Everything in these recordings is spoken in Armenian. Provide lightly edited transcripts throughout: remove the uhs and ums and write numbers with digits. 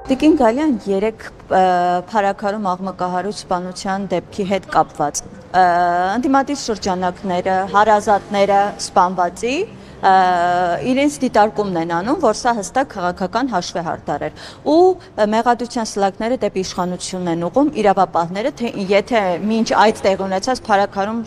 Տիկին Գալյան երեք փարաքարում աղմկահարույց սպանության դեպքի հետ կապված ընդդիմադիր շրջանակները, հարազատները սպանվածի իրենց դիտարկումն են անում, որ սա հստակ քաղաքական հաշվեհարդար էր ու մեղադրության սլակները դեպի իշխանությունն են ուղում իրավապահները, թե եթե մինչ այդ տեղ ունեցած փարաքարում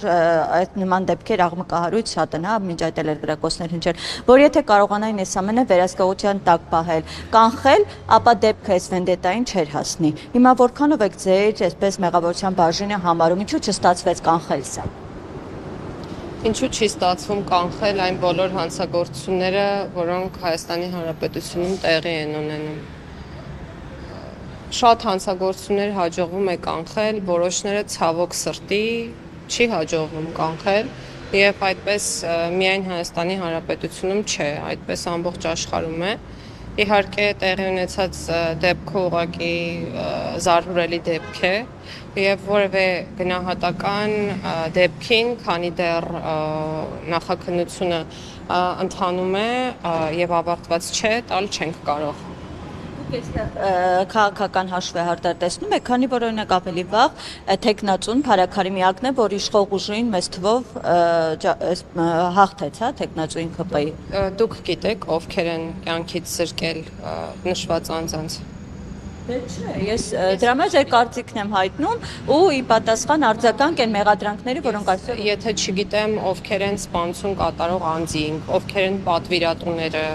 այդ նման դեպքեր աղմկահարույց շատ են, մինչ այդ էլ էր գրակոչներ հնչել, որ եթե կարողանային այս ամենը վերահսկողության տակ պահել, կանխել, ապա դեպքը այս վենդետային չէր հասնի։ Հիմա որքանով եք ձեր այսպես մեղավորության բաժինը համարում, ինչու չստացվեց կանխել սա։ Ինչու չի ստացվում կանխել այն բոլոր հանցագործությունները, որոնք Հայաստանի Հանրապետությունում տեղի են ունենում։ Շատ հանցագործություններ հաջողվում է կանխել, որոշները ցավոք սրտի չի հաջողվում կանխել, եւ այդպես միայն Հայաստանի Հանրապետությունում չէ, այդպես ամբողջ աշխարհում է։ Իհարկե տեղի ունեցած դեպքը ուղղակի զարհուրելի դեպք է եւ որևէ գնահատական դեպքին, քանի դեռ նախաքննությունը ընթանում է եւ ավարտված չէ, տալ չենք կարող։ Քաղաքական հաշվեհարդար տեսնում եք, քանի որ օրինակ ավելի վաղ թեկնածուն փարաքարի միակն է, որ իշխող ուժին մեծ թվով հաղթեց, թեկնածուին ԿՊ-ի։ Դուք գիտեք, ովքեր են կյանքից զրկել նշված անձանց։ Չէ, ես դրա մեջ ձեր կարծիքն եմ հայտնում ու ի պատասխան արձագանք են մեղադրանքների, որոնք այսօր եթե չգիտեմ ովքեր են սպանություն կատարող անձինք, ովքեր են պատվիրատուները,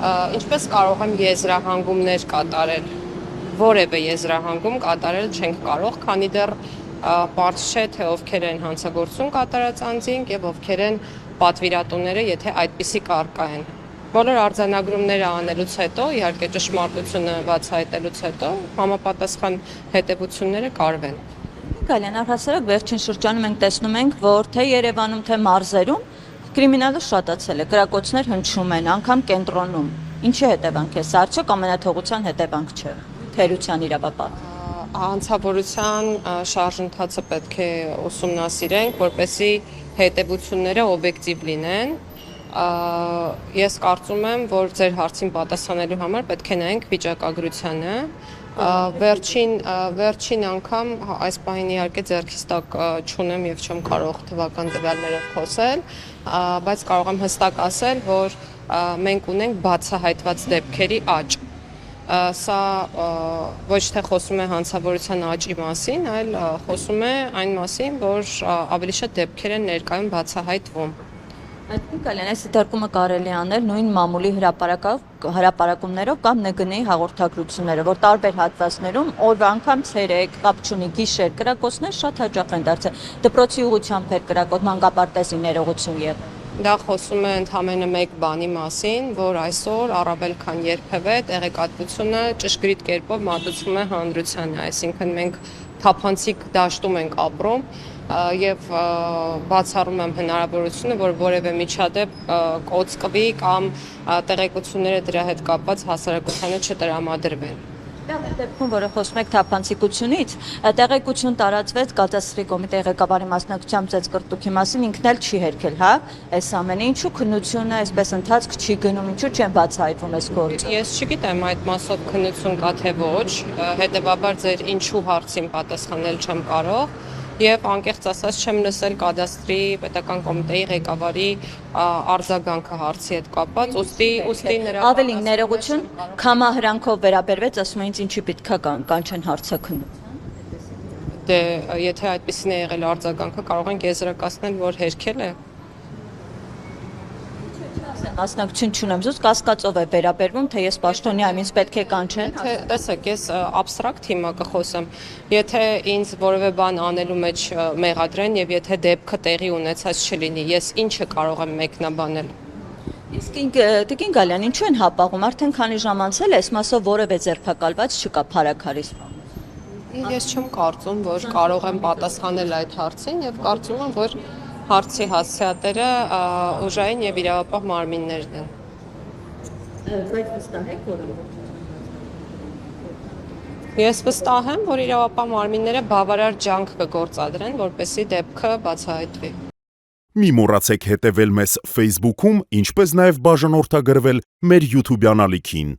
ինչպես կարող եմ եզրահանգումներ կատարել, որևէ եզրահանգում կատարել չենք կարող, քանի դեռ պարզ չէ, թե ովքեր են հանցագործություն կատարած անձինք եւ ովքեր են պատվիրատուները, եթե այդպիսի կարգա են։ Բոլոր արձանագրումները անելուց հետո, իհարկե ճշմարտությունը բացահայտելուց հետո, համապատասխան հետևությունները կարվեն։ Գալյան, առհասարակ վերջին շրջանում մենք տեսնում ենք, որ թե Երևանում, թե մարզերում կրիմինալը շատացել է, գրակոչներ հնչում են, անգամ կենտրոնում։ Ինչի հետևանք է, սա արդյոք ամենաթողության հետևանք չէ, թերության իրավապահ։ Հանցավորության շարժընթացը պետք է ուսումնասիրենք, որպեսզի հետևությունները օբյեկտիվ լինեն։ Ես կարծում եմ, որ ձեր հարցին պատասխանելու համար պետք է նայենք վիճակագրությանը։ Վերջին անգամ այս պահին իհարկե ձեռքիս տակ չունեմ եւ չեմ կարող թվական տվյալներով խոսել, բայց կարող եմ հստակ ասել, որ մենք ունենք բացահայտված դեպքերի աճ։ Սա ոչ թե խոսում է հանցավորության աճի մասին, այլ խոսում է այն մասին, որ ավելի շատ դեպքեր են ներկայում բացահայտվում։ Գալյան, այս դիտարկումը կարելի անել նույն մամուլի հրապարակումներով կամ ՆԳՆ-ի հաղորդագրությունները, որ տարբեր հատվածներում օրվա անգամ ցերեկ, կապ չունի գիշեր կրակոցներ շատ հաճախ են դարձել։ Դպրոցի ուղղությամբ էր կրակոց, մանկապարտեզի ներողություն եղել։ Դա խոսում է ընդամենը մեկ բանի մասին, որ այսօր առավել քան երբևէ տեղեկատվությունը ճշգրիտ կերպով մատուցվում է հանրությանը, այսինքն մենք թափանցիկ դաշտում ենք ապրում եւ բացառում եմ հնարավորությունը, որ որևէ միջադեպ կոծկվի կամ տեղեկությունները դրա հետ կապված հասարակությանը չտրամադրվեն։ Դեպքում, որը խոսում եք թափանցիկությունից, տեղեկություն տարածվեց կատաստրի կոմիտեի ղեկավարի մասնակցությամբ ծեծկռտուքի մասին, ինքն էլ չի հերքել, այս ամենը, ինչու քննությունը այսպես ընթացք չի գնում, ինչու չեն բացահայտվում այս գործը։ Ես չգիտեմ այդ մասով քննություն կա թե ոչ, հետեւաբար ձեր ինչու հարցին պատասխանել չեմ կարող։ Եվ անկեղծ ասած չեմ լսել կադաստրի պետական կոմիտեի ղեկավարի արձագանքը հարցի հետ կապված, ուստի նրա ավելին ներողություն կամահրանքով վերաբերվեց, ասում են ինչի պետք է կանչեն հարցաքննության։ Դե եթե այդպեսին է եղել արձագանքը, կարող ենք եզրակացնել, որ հերքել է։ Մասնակցություն չունեմ, զուտ կասկածով է վերաբերվում, թե ես պաշտոնյա եմ, ինձ պետք է կանչեն։ Տեսեք, ես абստրակտ հիմա կխոսեմ, եթե ինձ որևէ բան անելու մեջ մեղադրեն եւ եթե դեպքը տեղի ունեցած չլինի, ես ինչը կարող եմ մեկնաբանել։ Իսկ Տիկին Գալյան, ինչու են հապաղում, արդեն քանի ժամ անցել է, այս մասով որևէ ձերբակալված չկա փարաքարի սպանում։ Ես չեմ կարծում, որ կարող եմ պատասխանել այդ հարցին եւ կարծում եմ, որ հարցի հասցեատերը ուժային եւ իրավապահ մարմիններն են։ Բայց վստահ եք, որ Ես վստահ եմ, որ իրավապահ մարմինները բավարար ջանք կգործադրեն, որպեսզի դեպքը բացահայտվի։ Մի մոռացեք հետևել մեզ Facebook-ում, ինչպես նաև բաժանորդագրվել մեր YouTube-յան ալիքին։